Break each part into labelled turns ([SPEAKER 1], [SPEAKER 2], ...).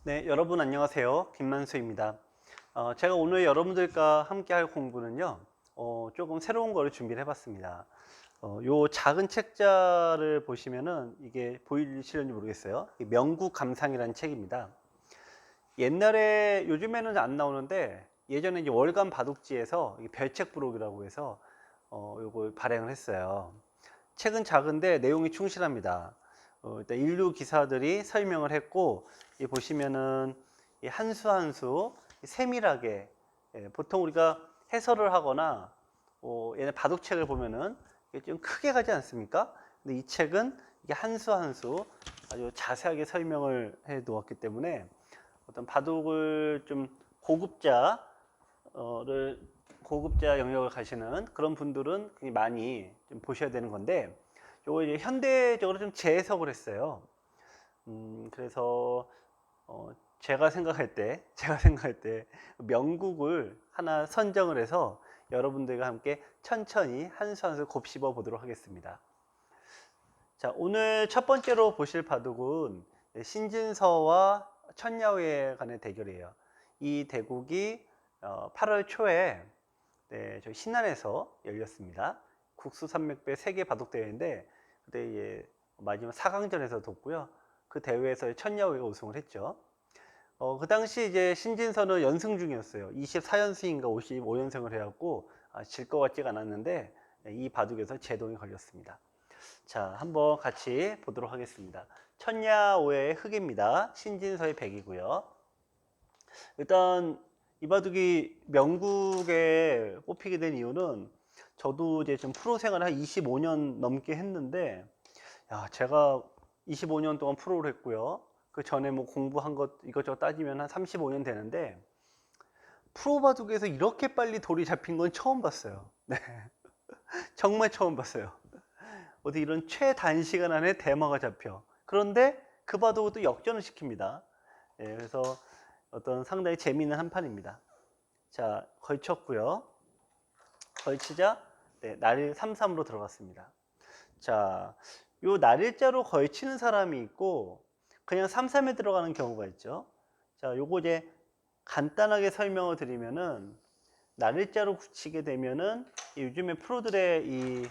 [SPEAKER 1] 네, 여러분 안녕하세요. 김만수입니다. 제가 오늘 여러분들과 함께 할 공부는요, 조금 새로운 거를 준비를 해봤습니다. 요 작은 책자를 보시면은 이게 보이실지 모르겠어요. 이 명구 감상이라는 책입니다. 옛날에, 요즘에는 안 나오는데, 예전에 이제 월간 바둑지에서 이 별책 부록이라고 해서, 요걸 발행을 했어요. 책은 작은데 내용이 충실합니다. 일단 인류 기사들이 설명을 했고, 이 보시면은 이 한수 한수 세밀하게, 보통 우리가 해설을 하거나 얘네 바둑책을 보면은 이게 좀 크게 가지 않습니까? 근데 이 책은 이게 한수 한수 아주 자세하게 설명을 해 놓았기 때문에 어떤 바둑을 좀 고급자를 고급자 영역을 가시는 그런 분들은 굉장히 많이 좀 보셔야 되는 건데, 요거 이제 현대적으로 좀 재해석을 했어요. 그래서 제가 생각할 때 명곡을 하나 선정을 해서 여러분들과 함께 천천히 한 수 한 수 곱씹어 보도록 하겠습니다. 자, 오늘 첫 번째로 보실 바둑은 신진서와 천야후에 간의 대결이에요. 이 대국이 8월 초에 저희 신안에서 열렸습니다. 국수산맥배 세계 바둑대회인데 그때 마지막 4강전에서 뒀고요. 그 대회에서 천야후가 우승을 했죠. 그 당시 이제 신진서는 연승 중이었어요. 24연승인가 55연승을 해갖고 질 것 같지가 않았는데 이 바둑에서 제동이 걸렸습니다. 자, 한번 같이 보도록 하겠습니다. 천야오의 흑입니다. 신진서의 백이고요. 일단 이 바둑이 명국에 뽑히게 된 이유는, 저도 이제 좀 프로 생활을 한 25년 넘게 했는데, 야, 제가 25년 동안 프로를 했고요. 그 전에 뭐 공부한 것 이것저것 따지면 한 35년 되는데, 프로 바둑에서 이렇게 빨리 돌이 잡힌 건 처음 봤어요. 네, 정말 처음 봤어요. 어디 이런 최단시간 안에 대마가 잡혀. 그런데 그 바둑을 또 역전을 시킵니다. 그래서 어떤 상당히 재미있는 한판입니다. 자, 걸쳤고요. 걸치자 날일 3-3으로 들어갔습니다. 자, 요 날일자로 걸치는 사람이 있고 그냥 3-3에 들어가는 경우가 있죠. 자, 요거 이제 간단하게 설명을 드리면은, 날일자로 굳히게 되면은 요즘에 프로들의 이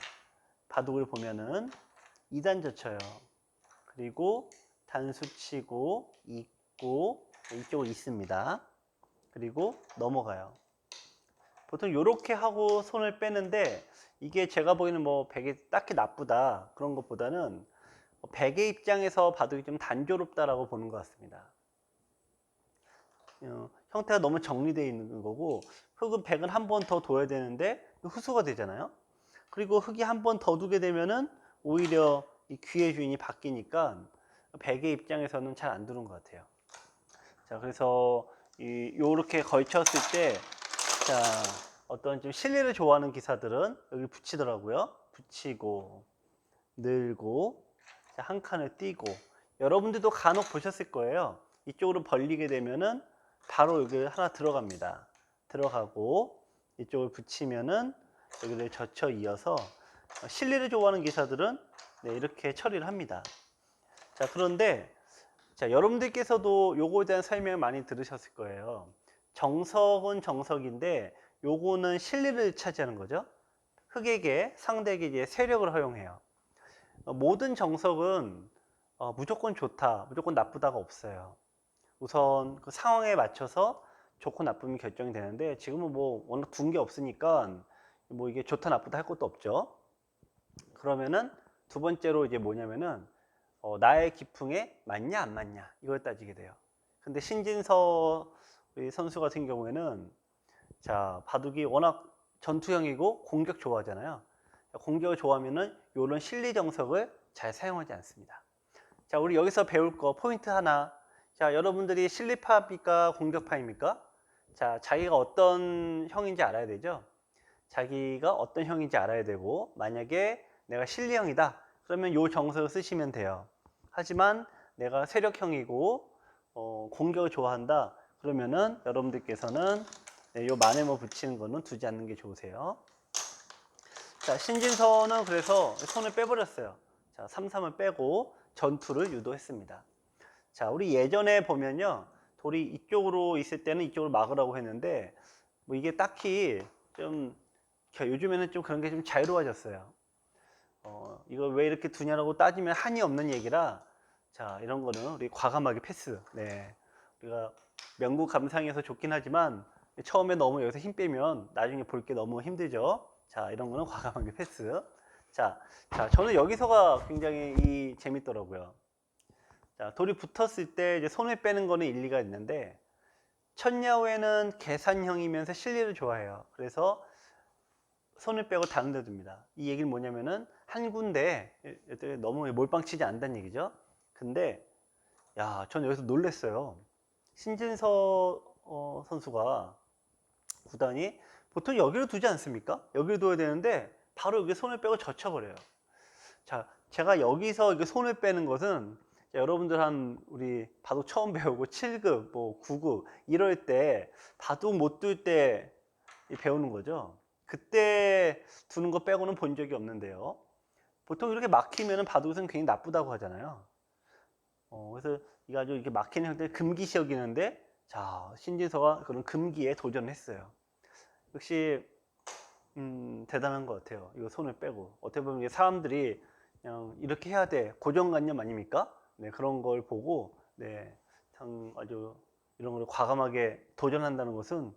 [SPEAKER 1] 바둑을 보면은 2단 젖혀요. 그리고 단수 치고 있고 이쪽으로 있습니다. 그리고 넘어가요. 보통 이렇게 하고 손을 빼는데, 이게 제가 보기에는 뭐 백이 딱히 나쁘다 그런 것보다는 백의 입장에서 바둑이 좀 단조롭다라고 보는 것 같습니다. 형태가 너무 정리되어 있는 거고, 흙은 백은 한 번 더 둬야 되는데 후수가 되잖아요. 그리고 흙이 한 번 더 두게 되면은 오히려 이 귀의 주인이 바뀌니까 백의 입장에서는 잘 안 두는 것 같아요. 자, 그래서 요렇게 걸쳤을 때, 자, 어떤 좀 실리를 좋아하는 기사들은 여기 붙이더라고요. 붙이고, 늘고, 자, 한 칸을 띄고. 여러분들도 간혹 보셨을 거예요. 이쪽으로 벌리게 되면은 바로 여기 하나 들어갑니다. 들어가고, 이쪽을 붙이면은 여기를 젖혀 이어서, 실리를 좋아하는 기사들은 이렇게 처리를 합니다. 자, 그런데 자, 여러분들께서도 요거에 대한 설명 많이 들으셨을 거예요. 정석은 정석인데 요거는 실리를 차지하는 거죠. 흑에게, 상대에게 이제 세력을 허용해요. 모든 정석은 무조건 좋다, 무조건 나쁘다가 없어요. 우선 그 상황에 맞춰서 좋고 나쁨이 결정이 되는데, 지금은 뭐 워낙 둔 게 없으니까 뭐 이게 좋다 나쁘다 할 것도 없죠. 그러면은 두 번째로 이제 뭐냐면은 나의 기풍에 맞냐 안 맞냐 이걸 따지게 돼요. 근데 신진서 선수 같은 경우에는, 자, 바둑이 워낙 전투형이고 공격 좋아하잖아요. 공격을 좋아하면은 이런 실리 정석을 잘 사용하지 않습니다. 자, 우리 여기서 배울 거 포인트 하나. 자, 여러분들이 실리파입니까 공격파입니까? 자, 자기가 어떤 형인지 알아야 되죠. 자기가 어떤 형인지 알아야 되고, 만약에 내가 실리형이다 그러면 요 정석을 쓰시면 돼요. 하지만 내가 세력형이고 공격을 좋아한다 그러면은 여러분들께서는 요 마네모 붙이는 거는 두지 않는 게 좋으세요. 자, 신진서는 그래서 손을 빼버렸어요. 자, 3-3을 빼고 전투를 유도했습니다. 자, 우리 예전에 보면요, 돌이 이쪽으로 있을 때는 이쪽으로 막으라고 했는데 뭐 이게 딱히 좀 요즘에는 좀 그런 게 좀 자유로워졌어요. 이거 왜 이렇게 두냐라고 따지면 한이 없는 얘기라, 자, 이런 거는 우리 과감하게 패스. 네. 우리가 명구 감상해서 좋긴 하지만 처음에 너무 여기서 힘 빼면 나중에 볼 게 너무 힘들죠. 자, 이런 거는 과감하게 패스. 자, 저는 여기서가 굉장히 재밌더라고요. 자, 돌이 붙었을 때 이제 손을 빼는 거는 일리가 있는데, 천야후에는 계산형이면서 실리를 좋아해요. 그래서 손을 빼고 다른 데 둡니다. 이 얘기는 뭐냐면은 한 군데 너무 몰빵치지 않는다는 얘기죠. 근데 야, 전 여기서 놀랬어요. 신진서 선수가 구단이 보통 여기로 두지 않습니까? 여기로 둬야 되는데 바로 여기 손을 빼고 젖혀버려요. 자, 제가 여기서 이렇게 손을 빼는 것은 여러분들 우리 바둑 처음 배우고 7급, 뭐 9급 이럴 때 바둑 못 둘 때 배우는 거죠. 그때 두는 거 빼고는 본 적이 없는데요. 보통 이렇게 막히면 바둑은 굉장히 나쁘다고 하잖아요. 그래서 이게 아주 이렇게 막히는 형태를 금기시 여기는데, 자, 신진서가 그런 금기에 도전했어요. 역시 대단한 것 같아요. 이거 손을 빼고. 어떻게 보면 이게 사람들이 그냥 이렇게 해야 돼, 고정관념 아닙니까? 네, 그런 걸 보고, 네, 참 아주 이런 걸 과감하게 도전한다는 것은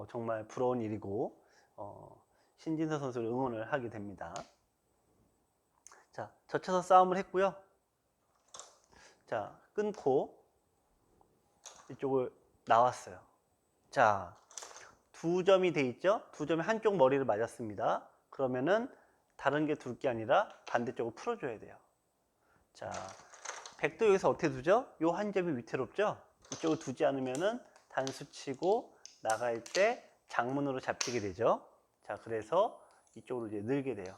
[SPEAKER 1] 정말 부러운 일이고, 신진서 선수를 응원을 하게 됩니다. 자, 젖혀서 싸움을 했고요. 자, 끊고 이쪽을 나왔어요. 자, 두 점이 돼 있죠? 두 점에 한쪽 머리를 맞았습니다. 그러면은 다른 게 둘 게 아니라 반대쪽으로 풀어줘야 돼요. 자, 백도 여기서 어떻게 두죠? 요 한 점이 위태롭죠? 이쪽을 두지 않으면은 단수 치고 나갈 때 장문으로 잡히게 되죠. 자, 그래서 이쪽으로 이제 늘게 돼요.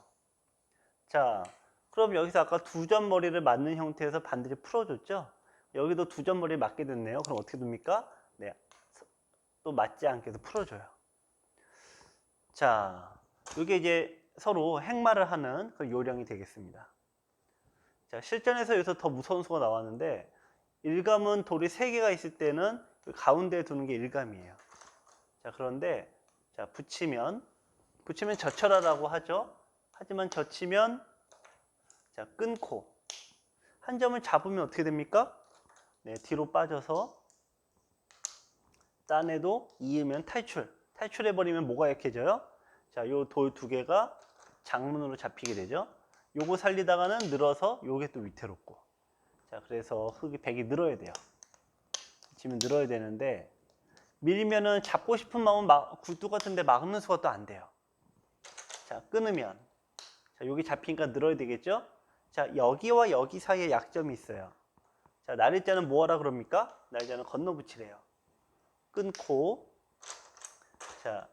[SPEAKER 1] 자, 그럼 여기서 아까 두 점 머리를 맞는 형태에서 반대로 풀어줬죠? 여기도 두 점 머리를 맞게 됐네요. 그럼 어떻게 됩니까? 네, 또 맞지 않게 해서 풀어줘요. 자, 이게 이제 서로 행마를 하는 그 요령이 되겠습니다. 자, 실전에서 여기서 더 무서운 수가 나왔는데, 일감은 돌이 3개가 있을 때는 그 가운데에 두는 게 일감이에요. 자, 그런데 자, 붙이면 젖혀라라고 하죠. 하지만 젖히면 자, 끊고 한 점을 잡으면 어떻게 됩니까? 네, 뒤로 빠져서 딴에도 이으면 탈출해버리면 뭐가 약해져요? 자, 요 돌 2개가 장문으로 잡히게 되죠. 요거 살리다가는 늘어서 요게 또 위태롭고. 자, 그래서 백이 늘어야 돼요. 지면 늘어야 되는데, 밀면은 잡고 싶은 마음은 굴뚝 같은데 막는 수가 또 안 돼요. 자, 끊으면. 자, 여기 잡히니까 늘어야 되겠죠? 자, 여기와 여기 사이에 약점이 있어요. 자, 날일자는 뭐 하라 그럽니까? 날일자는 건너붙이래요. 끊고, 자,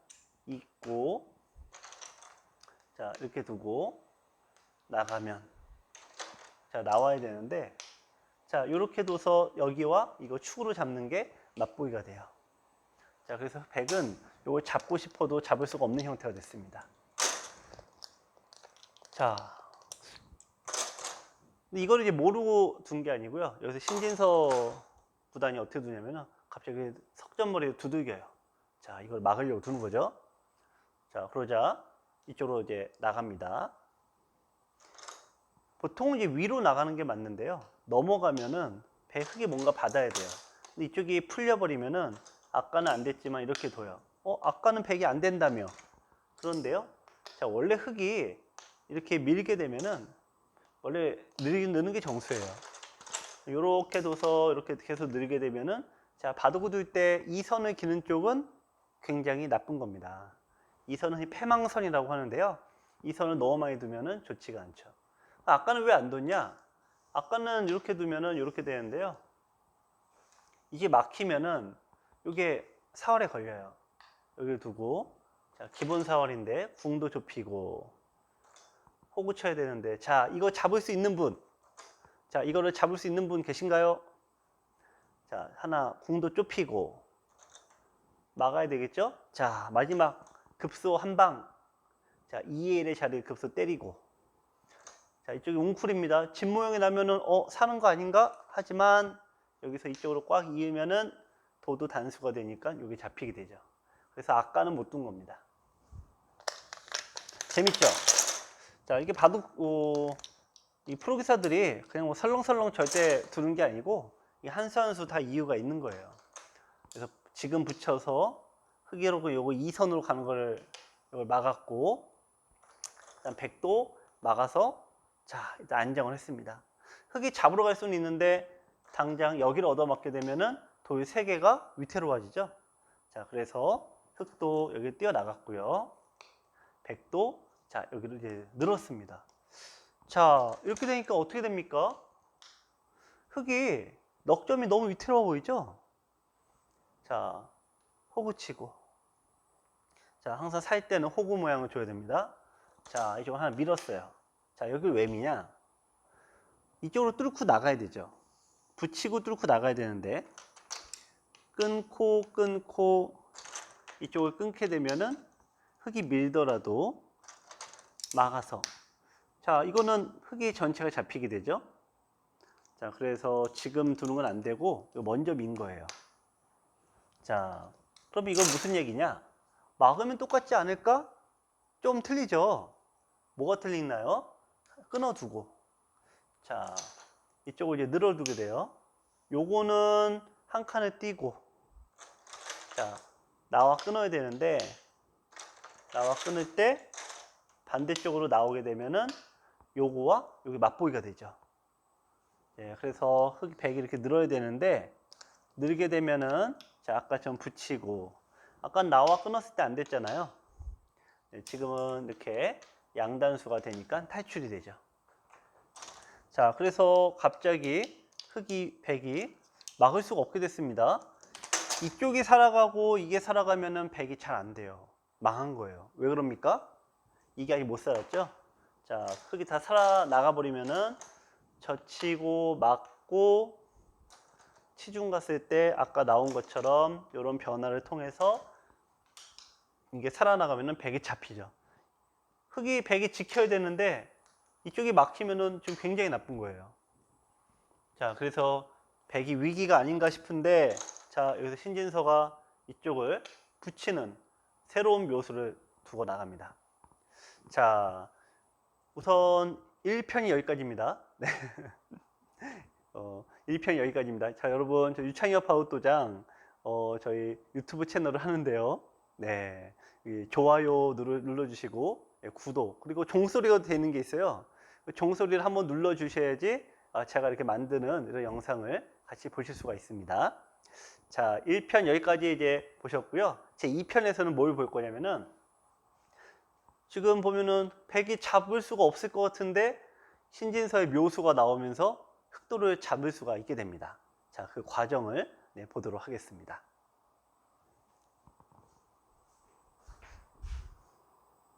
[SPEAKER 1] 입고, 자, 이렇게 두고, 나가면. 자, 나와야 되는데, 자, 이렇게 둬서 여기와 이거 축으로 잡는 게 맛보기가 돼요. 자, 그래서 백은 이걸 잡고 싶어도 잡을 수가 없는 형태가 됐습니다. 자, 근데 이걸 이제 모르고 둔 게 아니고요. 여기서 신진서 구단이 어떻게 두냐면은 갑자기 석점머리를 두들겨요. 자, 이걸 막으려고 두는 거죠. 자, 그러자 이쪽으로 이제 나갑니다. 보통 이제 위로 나가는 게 맞는데요. 넘어가면은 배 흙이 뭔가 받아야 돼요. 근데 이쪽이 풀려버리면은 아까는 안 됐지만 이렇게 둬요. 아까는 백이 안 된다며. 그런데요. 자, 원래 흙이 이렇게 밀게 되면은 원래 느는 게 정수예요. 이렇게 둬서 이렇게 계속 늘게 되면은, 자, 바둑을 둘 때 이 선을 기는 쪽은 굉장히 나쁜 겁니다. 이 선은 패망선이라고 하는데요. 이 선을 너무 많이 두면은 좋지가 않죠. 아까는 왜 안 뒀냐? 아까는 이렇게 두면은 이렇게 되는데요. 이게 막히면은 이게 사활에 걸려요. 여기를 두고, 자, 기본 사활인데 궁도 좁히고 호구 쳐야 되는데, 자, 이거 잡을 수 있는 분, 자, 이거를 잡을 수 있는 분 계신가요? 자, 하나 궁도 좁히고 막아야 되겠죠? 자, 마지막 급소 한 방. 자, 2의 1의 자리를 급소 때리고. 자, 이쪽이 웅쿨입니다. 집 모양이 나면은 사는 거 아닌가? 하지만 여기서 이쪽으로 꽉 이으면은 도도 단수가 되니까 여기 잡히게 되죠. 그래서 아까는 못 둔 겁니다. 재밌죠? 자, 이게 바둑 이 프로기사들이 그냥 뭐 설렁설렁 절대 두는 게 아니고 이 한 수 한 수 다 이유가 있는 거예요. 그래서 지금 붙여서 흑이로 요거 2선으로 가는 걸 이걸 막았고, 일단 백도 막아서 자 일단 안정을 했습니다. 흑이 잡으러 갈 수는 있는데 당장 여기를 얻어맞게 되면은 돌 3개가 위태로워지죠. 자, 그래서 흑도 여기 뛰어나갔고요. 백도 자 여기를 이제 늘었습니다. 자, 이렇게 되니까 어떻게 됩니까? 흑이 넉 점이 너무 위태로워 보이죠? 자, 호구 치고. 자, 항상 살 때는 호구 모양을 줘야 됩니다. 자, 이쪽으로 하나 밀었어요. 자, 여기를 왜 미냐? 이쪽으로 뚫고 나가야 되죠. 붙이고 뚫고 나가야 되는데, 끊고 이쪽을 끊게 되면은 흑이 밀더라도 막아서. 자, 이거는 흑이 전체가 잡히게 되죠. 자, 그래서 지금 두는 건 안 되고 먼저 민 거예요. 자, 그럼 이건 무슨 얘기냐? 막으면 똑같지 않을까? 좀 틀리죠. 뭐가 틀리나요? 끊어두고. 자, 이쪽을 이제 늘어두게 돼요. 요거는 한 칸을 띄고. 자, 나와 끊어야 되는데, 나와 끊을 때 반대쪽으로 나오게 되면은 요거와 여기 맞보기가 되죠. 예, 그래서 흑 백이 이렇게 늘어야 되는데, 늘게 되면은 자, 아까처럼 붙이고, 아까 나와 끊었을 때 안 됐잖아요. 예, 지금은 이렇게 양단수가 되니까 탈출이 되죠. 자, 그래서 갑자기 흑이 백이 막을 수가 없게 됐습니다. 이쪽이 살아가고 이게 살아가면은 백이 잘 안 돼요. 망한 거예요. 왜 그럽니까? 이게 아직 못 살았죠? 자, 흑이 다 살아나가 버리면은 젖히고 막고 치중 갔을 때 아까 나온 것처럼 이런 변화를 통해서 이게 살아나가면은 백이 잡히죠. 흑이 백이 지켜야 되는데 이쪽이 막히면은 좀 굉장히 나쁜 거예요. 자, 그래서 백이 위기가 아닌가 싶은데, 자, 여기서 신진서가 이쪽을 붙이는 새로운 묘수를 두고 나갑니다. 자, 우선 1편이 여기까지입니다. 네. 1편이 여기까지입니다. 자, 여러분, 저 유창엽 바둑도장 저희 유튜브 채널을 하는데요. 네, 좋아요 눌러주시고, 구독, 그리고 종소리가 되는 게 있어요. 종소리를 한번 눌러주셔야지 제가 이렇게 만드는 이런 영상을 같이 보실 수가 있습니다. 자, 1편 여기까지 이제 보셨고요. 제 2편에서는 뭘 볼 거냐면은, 지금 보면은 백이 잡을 수가 없을 것 같은데 신진서의 묘수가 나오면서 흑도를 잡을 수가 있게 됩니다. 자, 그 과정을 보도록 하겠습니다.